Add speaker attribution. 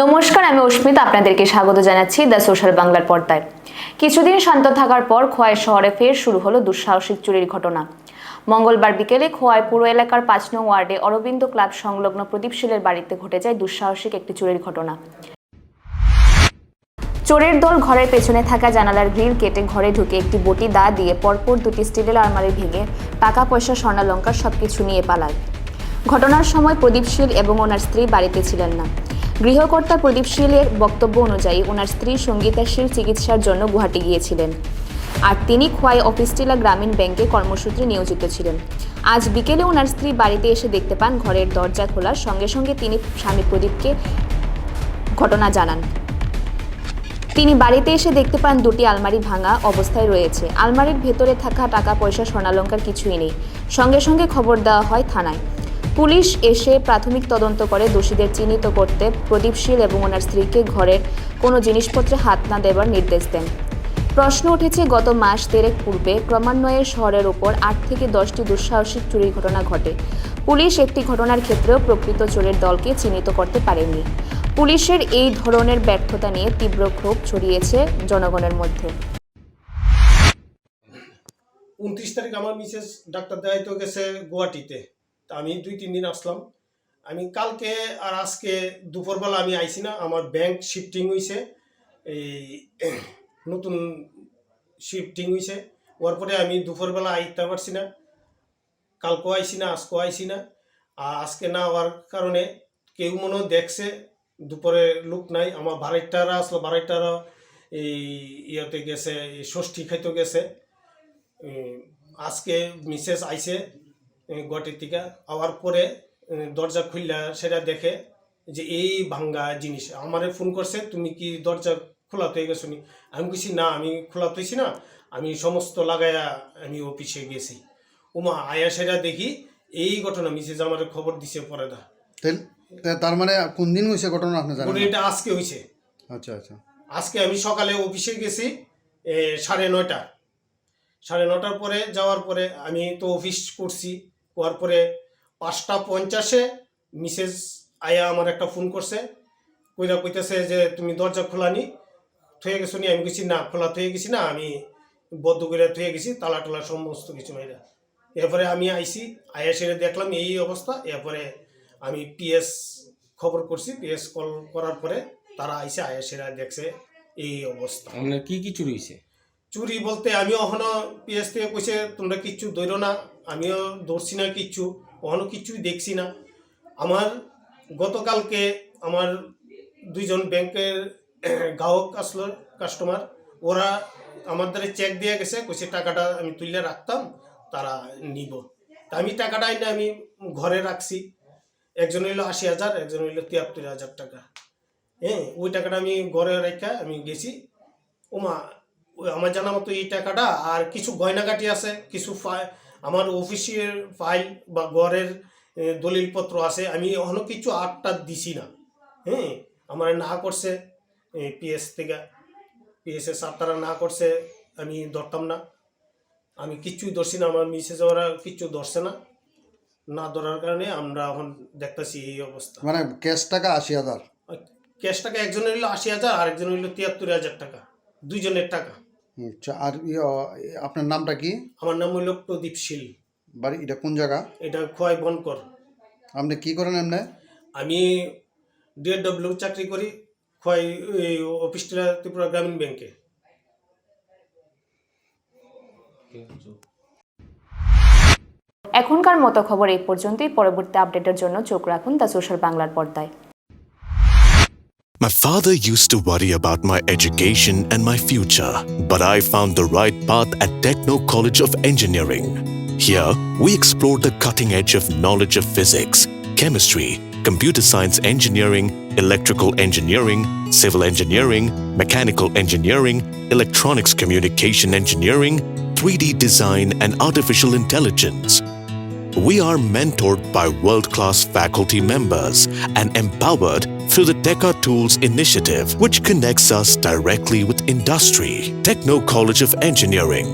Speaker 1: নমস্কার, আমি অস্মিতা। আপনাদেরকে স্বাগত জানাচ্ছি দ্য সোশ্যাল বাংলার পর্দায়। কিছুদিন শান্ত থাকার পর খোয়াই শহরে ফের শুরু হলো দুঃসাহসিক চুরির ঘটনা। মঙ্গলবার বিকেলে খোয়াই পুরো এলাকার ৫ নং ওয়ার্ডে অরবিন্দ ক্লাব সংলগ্ন প্রদীপশীলের বাড়িতে ঘটে যায় দুঃসাহসিক একটি চুরির ঘটনা। চোরের দল ঘরের পেছনে থাকা জানালার গ্রিল কেটে ঘরে ঢুকে একটি বটি দা দিয়ে পরপর দুটি স্টিলের আলমারি ভেঙে টাকা পয়সা স্বর্ণালঙ্কার সবকিছু নিয়ে পালায়। ঘটনার সময় প্রদীপশীল এবং ওনার স্ত্রী বাড়িতে ছিলেন না। গৃহকর্তা প্রদীপশীলের বক্তব্য অনুযায়ী ওনার স্ত্রী সঙ্গীতাশীল চিকিৎসার জন্য গুয়াহাটি গিয়েছিলেন, আর তিনি খোয়াই অফিসটিলা গ্রামীণ ব্যাংকে কর্মসূত্রে নিয়োজিত ছিলেন। আজ বিকেলে ওনার স্ত্রী বাড়িতে এসে দেখতে পান ঘরের দরজা খোলার সঙ্গে সঙ্গে তিনি স্বামী প্রদীপকে ঘটনা জানান। তিনি বাড়িতে এসে দেখতে পান দুটি আলমারি ভাঙা অবস্থায় রয়েছে। আলমারির ভেতরে থাকা টাকা পয়সা স্বর্ণালঙ্কার কিছুই নেই। সঙ্গে সঙ্গে খবর দেওয়া হয় থানায়। পুলিশ এসে প্রাথমিক তদন্ত করে দোষীদের চিহ্নিত করতে প্রদীপশীল এবং ওনার স্ত্রীকে ঘরের কোনো জিনিসপত্রে হাত না দেবার নির্দেশ দেন। প্রশ্ন উঠেছে, গত মাস 3 পূর্বে ক্রমান্বয়ে শহরের ওপর 8 থেকে 10টি দুঃসাহসিক চুরির ঘটনা ঘটে। পুলিশ একটি ঘটনার ক্ষেত্রেও প্রকৃত চোরের দলকে চিহ্নিত করতে পারেনি। পুলিশের এই ধরনের ব্যর্থতা নিয়ে তীব্র ক্ষোভ ছড়িয়েছে জনগণের মধ্যে।
Speaker 2: 29 তারিখ আমার মিসেস ডাক্তার দেখাইতে গেছে গুয়াহাটিতে। তা আমি 2-3 দিন আসলাম। আমি কালকে আর আজকে দুপুরবেলা আমি আইছি না, আমার ব্যাংক শিফটিং হয়েছে, এই নতুন শিফটিং হয়েছে। ওর পরে আমি দুপুরবেলা আইতে পারছি না, কালকেও আইছি না, আজকেও আইছি না। আর আজকে না হওয়ার কারণে কেউ মনে দেখছে, দুপুরে লোক নাই। আমার বাড়িটারা আসলো, বাড়িটারা এই ইয়েতে গেছে, ষষ্ঠী খাইতে গেছে। আজকে মিসেস আইছে গুয়াহাটির থেকে, আওয়ার পরে দরজা খুললা সেটা দেখে যে এই ভাঙ্গা জিনিস। আমারে ফোন করছে, তুমি কি দরজা খোলা হয়ে গেছো নি? আমি কিছু না, আমি খোলা হইছি না, আমি সমস্ত লাগাইয়া আমি অফিসে গেছি। ওমা আয়া সেটা দেখি এই ঘটনা। মিসেস আমার খবর দিছে পরে দা।
Speaker 3: তার মানে কোন দিন হয়েছে ঘটনা আপনি জানেন?
Speaker 2: এটা আজকে হয়েছে।
Speaker 3: আচ্ছা আচ্ছা।
Speaker 2: আজকে আমি সকালে অফিসে গেছি 9:30। 9:30 পরে যাওয়ার পরে আমি তো অফিস করছি, হওয়ার পরে 5:50 মিসেস আয়া আমার একটা ফোন করছে, কইতেছে যে তুমি দরজা খোলানি থয়ে গেছো নি? আমি গেছি না, খোলা থয়ে গেছি না, আমি বদ্ধ করে থয়ে গেছি, তালা টালা সমস্ত কিছু মেয়েরা। এরপরে আমি আইসি, আয়া সেরে দেখলাম এই অবস্থা। এরপরে আমি পিএস খবর করছি, পিএস কল করার পরে তারা আইসে, আয়া সেরা দেখছে এই অবস্থা।
Speaker 4: আপনার কি কি চুরি হয়েছে?
Speaker 2: চুরি বলতে আমি এখনো পিএস থেকে কইছে তোমরা কিচ্ছু ধরো না, আমিও ধরছি না কিচ্ছু, এখনো কিচ্ছুই দেখছি না। আমার গতকালকে আমার 2জন ব্যাংকের গ্রাহক আসলো, কাস্টমার, ওরা আমার দ্বারা চেক দিয়ে গেছে, কইছে টাকাটা আমি তুলে রাখতাম, তারা নিব। তা আমি টাকাটা এনে আমি ঘরে রাখছি। একজন হইলো 80,000, একজন হইলো 73,000 টাকা। ওই টাকাটা আমি ঘরে রেখা আমি গেছি। ওমা আমার জানা মতো এই টাকাটা আর কিছু গয়নাগাটি আছে, কিছু আমার অফিসের ফাইল বা ঘরের দলিলপত্র আছে, আমি এখনো কিছু আটটা দিছি না। আমার না করছে পিএস থেকে, পিএসের স্যার তারা না করছে, আমি ধরতাম না, আমি কিচ্ছুই ধরছি না। আমার মিসেস ওরা কিচ্ছু ধরছে না, না ধরার কারণে আমরা এখন দেখতেছি এই অবস্থা।
Speaker 3: মানে ক্যাশ টাকা 80,000?
Speaker 2: ক্যাশ টাকা একজনের হইলো 80,000 আর একজন হইলো 73,000 টাকা, 2জনের টাকা।
Speaker 3: আচ্ছা। আর আপনার নামটা কি?
Speaker 2: আমার নাম হইল প্রদীপশীল।
Speaker 3: বাড়ি এটা কোন জায়গা?
Speaker 2: এটা খোয়াই বনকর।
Speaker 3: আপনি কি করেন এমনি?
Speaker 2: আমি DW চাকরি করি, খোয়াই অফিসটা ত্রিপুরা গ্রামীণ ব্যাংকে।
Speaker 1: এখনকার মতো খবর এই পর্যন্তই। পরবর্তী আপডেটের জন্য চোখ রাখুন দ্য সোশ্যাল বাংলার পর্দায়।
Speaker 5: My father used to worry about my education and my future, but I found the right path at Techno College of Engineering. Here, we explore the cutting edge of knowledge of physics, chemistry, computer science engineering, electrical engineering, civil engineering, mechanical engineering, electronics communication engineering, 3D design, and artificial intelligence. We are mentored by world-class faculty members and empowered through the Teka Tools initiative, which connects us directly with industry. Techno College of Engineering,